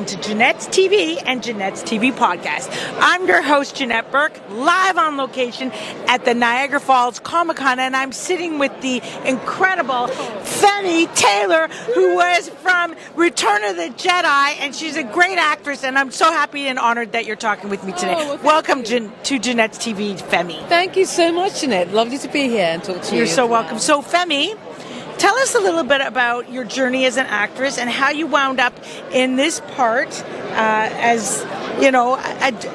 to Janette's TV and Janette's TV podcast. I'm your host, Janette Burke, live on location at the Niagara Falls Comic-Con, and I'm sitting with the incredible FEMI TAYLOR, who was from Return of the Jedi, and she's a great actress, and I'm so happy and honored that you're talking with me today. Welcome to Janette's TV, FEMI. Thank you so much, Janette. Lovely to be here and talk to you. You're so welcome. So, FEMI, tell us a little bit about your journey as an actress and how you wound up in this part as, you know,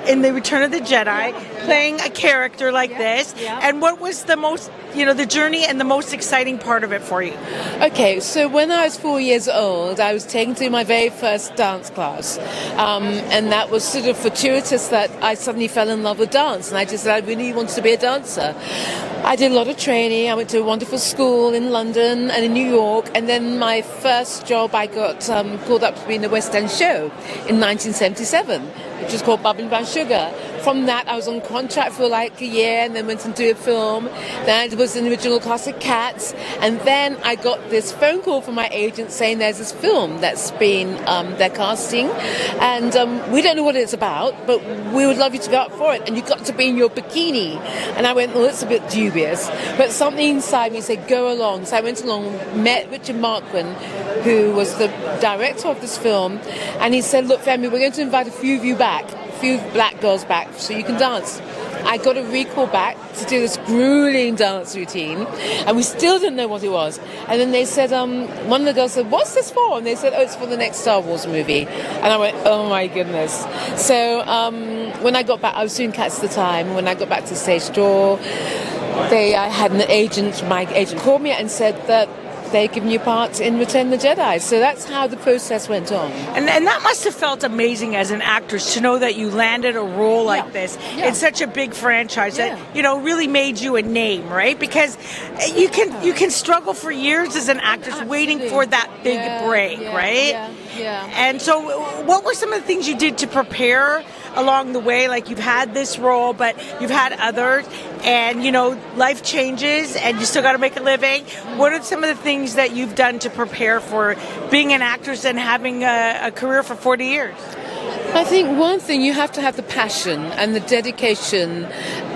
in the Return of the Jedi, playing a character like this. And what was the most, you know, the journey and the most exciting part of it for you? Okay, so when I was 4 years old, I was taken to my very first dance class. And that was sort of fortuitous that I suddenly fell in love with dance. And I just said I really wanted to be a dancer. I did a lot of training. I went to a wonderful school in London and in New York. And then my first job, I got called up to be in the West End show in 1977, which was called Bubbling Brown Sugar. From that, I was on contract for like a year and then went into a film. Then I was in the original cast of Cats. And then I got this phone call from my agent saying there's this film that's been, they're casting. And we don't know what it's about, but we would love you to go up for it. And you've got to be in your bikini. And I went, well, it's a bit dubious. But something inside me said, go along. So I went along, met Richard Marquand, who was the director of this film. And he said, look, Femi, we're going to invite a few of you back. Few black girls back so you can dance. I got a recall back to do this grueling dance routine, and we still didn't know what it was. And then they said, one of the girls said, what's this for? And they said, oh, it's for the next Star Wars movie. And I went, oh my goodness. So when I got back, I was doing Cats at the time. When I got back to the stage door, I had an agent, my agent called me and said that they'd given you part in Return of the Jedi. So that's how the process went on. And that must have felt amazing as an actress to know that you landed a role like this in such a big franchise that, you know, really made you a name, right? Because you can struggle for years as an actress waiting for that big break, right? Yeah. And so what were some of the things you did to prepare along the way? Like, you've had this role, but you've had others, and, you know, life changes and you still got to make a living. What are some of the things that you've done to prepare for being an actress and having a career for 40 years? I think one thing, you have to have the passion and the dedication.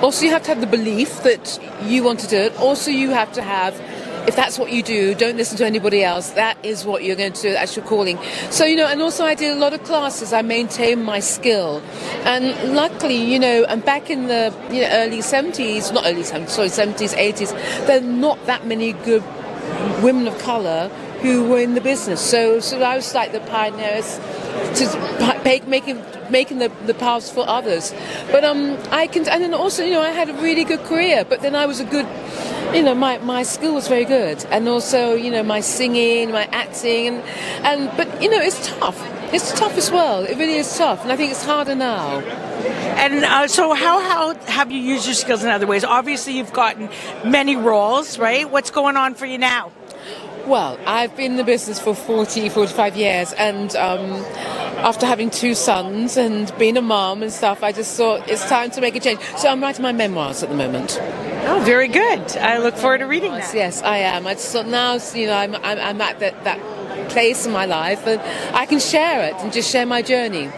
Also, you have to have the belief that you want to do it. Also, you have to have, if that's what you do, don't listen to anybody else. That is what you're going to do. That's your calling. So, you know, and also I did a lot of classes. I maintained my skill. And luckily, you know, and back in the early 70s, not early 70s, sorry, 70s, 80s, there are not that many good women of colour who were in the business. So I was like the pioneers to making the paths for others. But and then also, you know, I had a really good career, but then I was a good, you know, my skill was very good, and also, you know, my singing, my acting, but you know, it's tough. It's tough as well. It really is tough, and I think it's harder now. And so how have you used your skills in other ways? Obviously, you've gotten many roles, right? What's going on for you now? Well, I've been in the business for 45 years, and after having 2 sons and being a mom and stuff, I just thought it's time to make a change. So I'm writing my memoirs at the moment. Oh, very good. I look forward to reading that. Yes, I am. I just thought now, you know, I'm at that place in my life, and I can share it and just share my journey.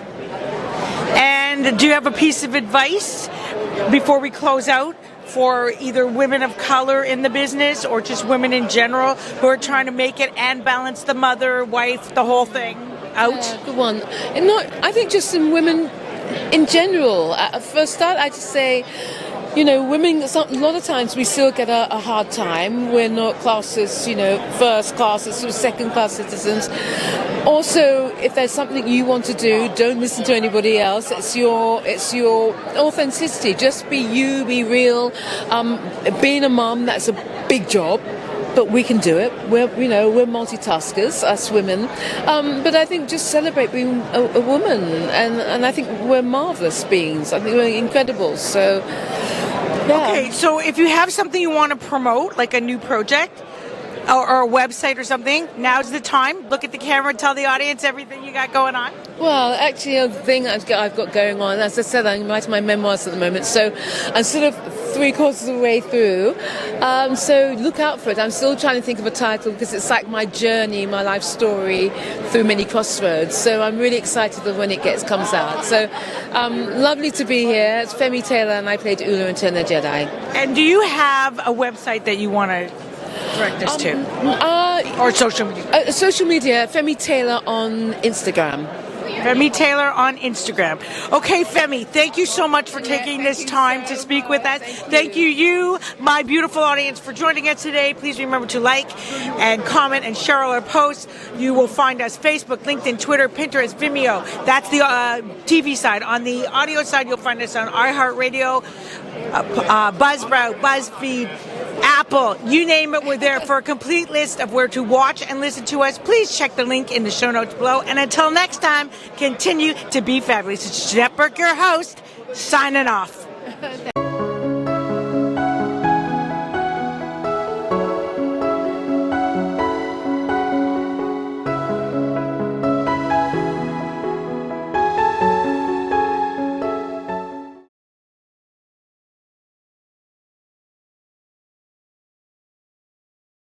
And do you have a piece of advice before we close out for either women of color in the business or just women in general who are trying to make it and balance the mother, wife, the whole thing out? Yeah, good one. And I think just in women in general. For a start, I just say, you know, women, a lot of times we still get a hard time. We're not classed as, you know, first class, as second class citizens. Also, if there's something you want to do, don't listen to anybody else. It's your authenticity. Just be you, be real. Being a mum, that's a big job, but we can do it. We're multitaskers, us women. But I think just celebrate being a woman, and I think we're marvelous beings. I think we're incredible. So. Yeah. Okay, so if you have something you want to promote, like a new project or a website or something, now's the time. Look at the camera, tell the audience everything you got going on. Well, actually, the thing I've got going on, as I said, I'm writing my memoirs at the moment, so I'm sort of 3/4 of the way through. So look out for it. I'm still trying to think of a title because it's like my journey, my life story through many crossroads. So I'm really excited that when it comes out. So lovely to be here. It's Femi Taylor and I played Oola in Return of the Jedi. And do you have a website that you want to direct us to? Or social media? Social media, Femi Taylor on Instagram. Femi Taylor on Instagram. Okay, Femi, thank you so much for taking this time to speak with us. Thank you, my beautiful audience, for joining us today. Please remember to like and comment and share all our posts. You will find us Facebook, LinkedIn, Twitter, Pinterest, Vimeo. That's the TV side. On the audio side, you'll find us on iHeartRadio, Buzzsprout, BuzzFeed, Apple, you name it, we're there. For a complete list of where to watch and listen to us, please check the link in the show notes below. And until next time, continue to be fabulous. It's Janette Burke, your host, signing off.